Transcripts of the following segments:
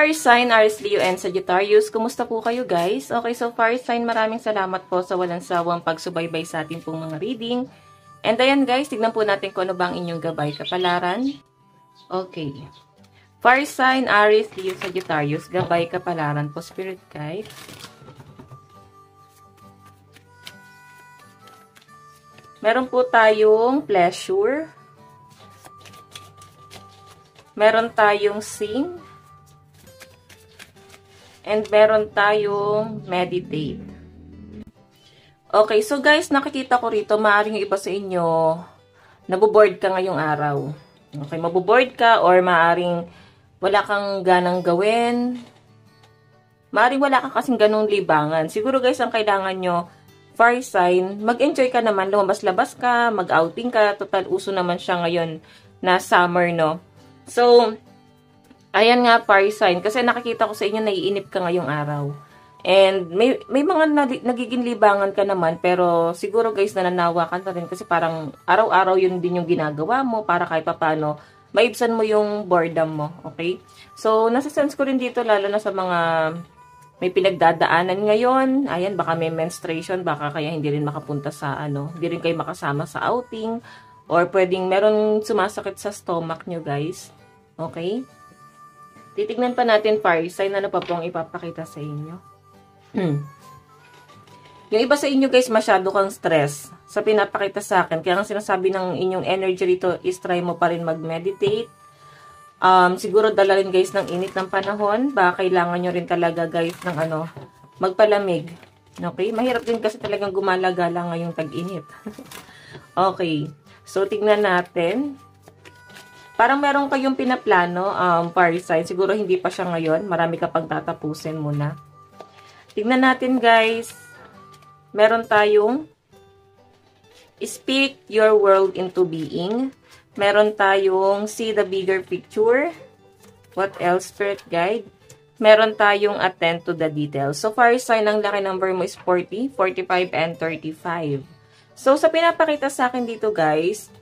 Fire sign, Aries, Leo, and Sagittarius. Kumusta po kayo guys? Okay, so fire sign, maraming salamat po sa walang sawang pagsubaybay sa atin pong mga reading. And ayan guys, tignan po natin kung ano ba ang inyong gabay kapalaran. Okay. Fire sign, Aries, Leo, Sagittarius. Gabay kapalaran po, Spirit Guide. Meron po tayong pleasure. Meron tayong sing. And meron tayong meditate. Okay, so guys, nakikita ko rito, maaaring yung iba sa inyo, naboboard ka ngayong araw. Okay, maboboard ka or maaaring wala kang ganang gawin. Maaaring wala kang kasing ganong libangan. Siguro guys, ang kailangan nyo, fire sign, mag-enjoy ka naman, lumabas-labas ka, mag-outing ka, total uso naman siya ngayon na summer, no? So, ayan nga, fire sign. Kasi nakikita ko sa inyo, naiinip ka ngayong araw. And may mga nagiging libangan ka naman. Pero siguro guys, nananawa ka na rin. Kasi parang araw-araw yun din yung ginagawa mo. Para kahit papano, maibsan mo yung boredom mo. Okay? So, nasa-sense ko rin dito, lalo na sa mga may pinagdadaanan ngayon. Ayan, baka may menstruation. Baka kaya hindi rin makapunta sa hindi rin kayo makasama sa outing. Or pwedeng meron sumasakit sa stomach nyo guys. Okay? Titignan pa natin fire sign, ano pa po ang ipapakita sa inyo. Yung iba sa inyo guys, masyado kang stress sa pinapakita sa akin. Kaya ang sinasabi ng inyong energy rito is try mo pa rin mag-meditate. Siguro dala rin guys ng init ng panahon. Baka kailangan nyo rin talaga guys ng magpalamig. Okay? Mahirap din kasi talagang gumala-gala ngayong tag-init. Okay. So, tignan natin. Parang meron kayong pinaplano, fire sign. Siguro hindi pa siya ngayon. Marami ka pang tatapusin muna. Tignan natin guys. Meron tayong speak your world into being. Meron tayong see the bigger picture. What else, Spirit Guide? Meron tayong attend to the details. So, fire sign, ang laki number mo is 40, 45, and 35. So, sa pinapakita sa akin dito guys,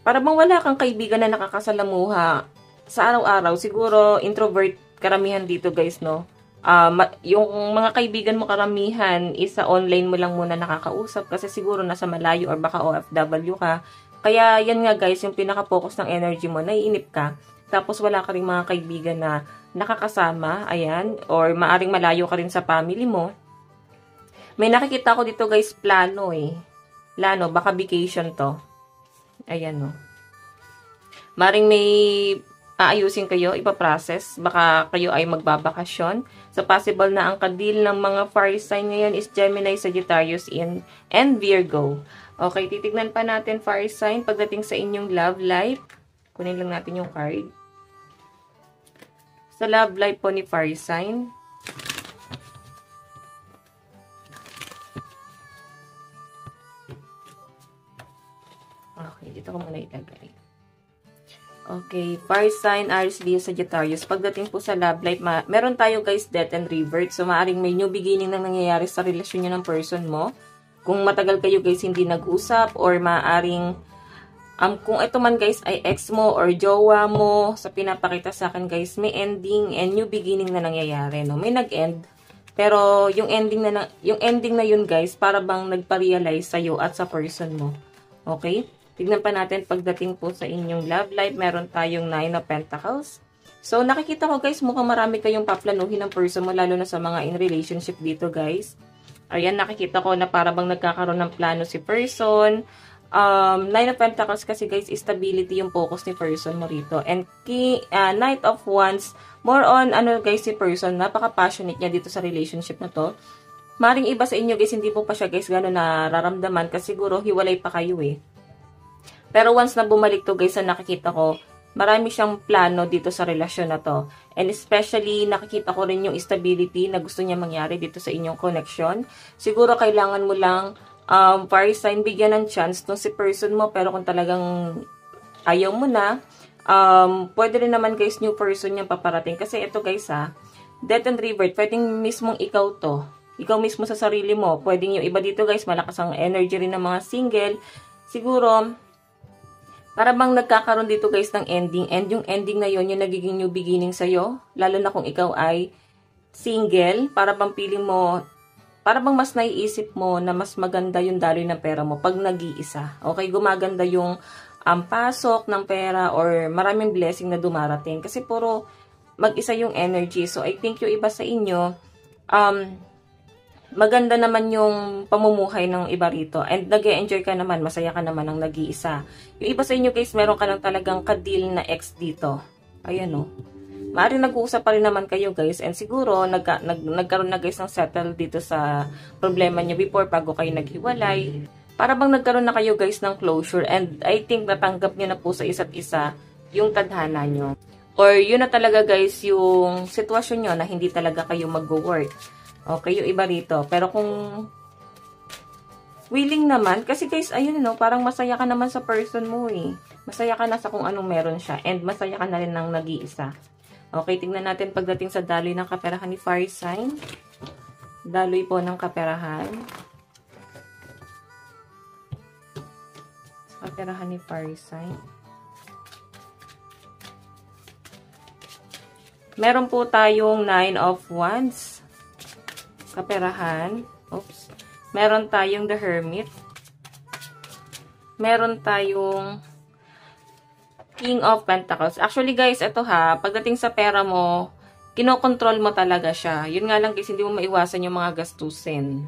para bang wala kang kaibigan na nakakasalamuha sa araw-araw. Siguro, introvert karamihan dito guys, no? Yung mga kaibigan mo karamihan is sa online mo lang muna nakakausap kasi siguro nasa malayo or baka OFW ka. Kaya yan nga guys, yung pinaka-focus ng energy mo, naiinip ka. Tapos wala ka rin mga kaibigan na nakakasama, ayan. Or maaring malayo ka rin sa family mo. May nakikita ko dito guys, plano eh. Plano, baka vacation to. Ayan, no. Maring may aayusin kayo, ipaprocess. Baka kayo ay magbabakasyon. So, possible na ang kadil ng mga fire sign ngayon is Gemini, Sagittarius, and Virgo. Okay, titignan pa natin fire sign pagdating sa inyong love life. Kunin lang natin yung card. Sa love life po ni fire sign. Okay, dito ko muna ilagay. Okay, fire sign, Aries, Leo, Sagittarius. Pagdating po sa love life, meron tayo guys, death and rebirth. So, maaaring may new beginning na nangyayari sa relasyon nyo ng person mo. Kung matagal kayo guys hindi nag-usap or maaaring, kung ito man guys ay ex mo or jowa mo, sa pinapakita sa akin guys, may ending and new beginning na nangyayari. No? May nag-end. Pero, yung ending na yun guys, para bang nagpa-realize sa'yo at sa person mo. Okay? Tignan pa natin pagdating po sa inyong love life. Meron tayong 9 of Pentacles. So, nakikita ko guys, mukhang marami kayong paplanuhin ng person mo, lalo na sa mga in relationship dito guys. Ayan, nakikita ko na para bang nagkakaroon ng plano si person. 9 of Pentacles kasi guys, stability yung focus ni person mo rito. And Knight of Wands, more on guys si person, napaka-passionate niya dito sa relationship na to. Maring iba sa inyo guys, hindi po pa siya guys gano'n nararamdaman kasi siguro hiwalay pa kayo eh. Pero once na bumalik to guys, na nakikita ko, marami siyang plano dito sa relasyon na to. And especially, nakikita ko rin yung stability na gusto niya mangyari dito sa inyong connection. Siguro kailangan mo lang, fire sign, bigyan ng chance nung si person mo. Pero kung talagang ayaw mo na, pwede rin naman guys, new person yung paparating. Kasi ito guys death and rebirth, pwedeng mismong ikaw to. Ikaw mismo sa sarili mo. Pwedeng yung iba dito guys, malakas ang energy rin ng mga single. Siguro, para bang nagkakaroon dito guys ng ending. And yung ending na yon yung nagiging new beginning sa'yo. Lalo na kung ikaw ay single. Para bang feeling mo, para bang mas naiisip mo na mas maganda yung daloy ng pera mo pag nag-iisa. Okay, gumaganda yung pasok ng pera or maraming blessing na dumarating. Kasi puro mag-isa yung energy. So, I think yung iba sa inyo, maganda naman yung pamumuhay ng iba rito. And nag-e-enjoy ka naman, masaya ka naman ang nag-iisa. Yung iba sa inyo guys, meron ka lang talagang kadil na ex dito. Ayan o. Maaaring nag-uusap pa rin naman kayo guys. And siguro, nagkaroon na guys ng settle dito sa problema nyo before bago kayo naghiwalay. Para bang nagkaroon na kayo guys ng closure. And I think natanggap nyo na po sa isa't isa yung tadhana nyo. Or yun na talaga guys yung sitwasyon nyo na hindi talaga kayo mag-work. Okay, yung iba rito. Pero kung willing naman, kasi guys, ayun no, parang masaya ka naman sa person mo eh. Masaya ka na sa kung anong meron siya. And masaya ka na rin ng nag-iisa. Okay, tingnan natin pagdating sa daloy ng kaperahan ni Fire Sign. Daloy po ng kaperahan. Sa kaperahan ni Fire Sign. Meron po tayong 9 of Wands. Kaperahan. Oops. Meron tayong The Hermit. Meron tayong King of Pentacles. Actually guys, ito ha, pagdating sa pera mo, kinokontrol mo talaga siya. Yun nga lang guys, hindi mo maiwasan yung mga gastusin.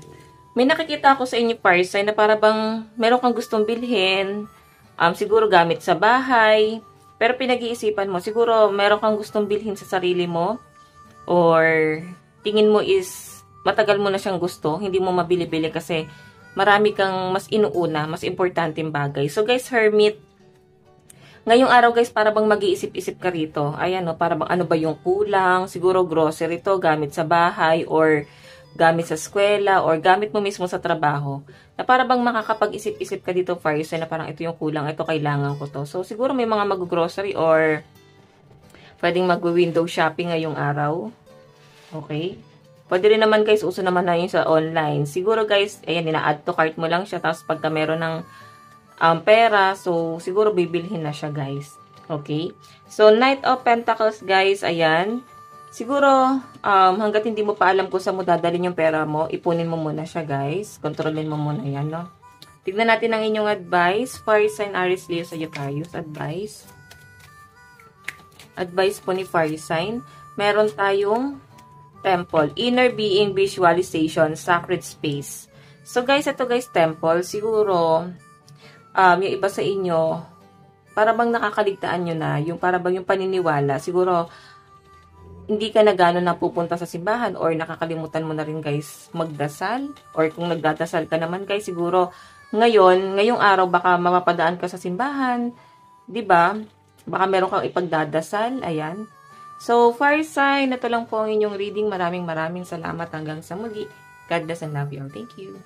May nakikita ako sa inyo Fire Sign na para bang meron kang gustong bilhin, siguro gamit sa bahay, pero pinag-iisipan mo, siguro meron kang gustong bilhin sa sarili mo, or tingin mo is matagal mo na siyang gusto, hindi mo mabili-bili kasi marami kang mas inuuna, mas importanteng bagay. So guys, Hermit, ngayong araw guys, para bang mag-iisip-isip ka rito. Ayan o, para bang ano ba yung kulang, siguro grocery to, gamit sa bahay, or gamit sa eskwela, or gamit mo mismo sa trabaho. Na para bang makakapag-isip-isip ka dito, Fire Sign, na parang ito yung kulang, ito kailangan ko to. So siguro may mga mag-grocery or pwedeng mag-window shopping ngayong araw. Okay? Pwede rin naman guys, uso naman na yun sa online. Siguro guys, ayan, ina-add to cart mo lang siya. Tapos pagka meron ng pera, so siguro bibilhin na siya guys. Okay? So, Knight of Pentacles guys, ayan. Siguro, hanggat hindi mo pa alam kung saan mo dadalhin yung pera mo, ipunin mo muna siya guys. Kontrolin mo muna yan, no? Tignan natin ang inyong advice. Fire Sign, Aries, Leo, Sagittarius. Advice. Advice po ni Fire Sign. Meron tayong Temple, Inner Being Visualization, Sacred Space. So guys, ito guys, Temple, siguro, yung iba sa inyo, para bang nakakaligtaan nyo na, yung para bang yung paniniwala, siguro, hindi ka na gano'n napupunta sa simbahan, or nakakalimutan mo na rin guys, magdasal, or kung nagdadasal ka naman guys, siguro, ngayong araw, baka mapapadaan ka sa simbahan, 'di ba? Baka meron kang ipagdadasal, ayan. So, Fire Sign, ito lang po ang inyong reading. Maraming salamat hanggang sa muli. God bless and love you all. Thank you.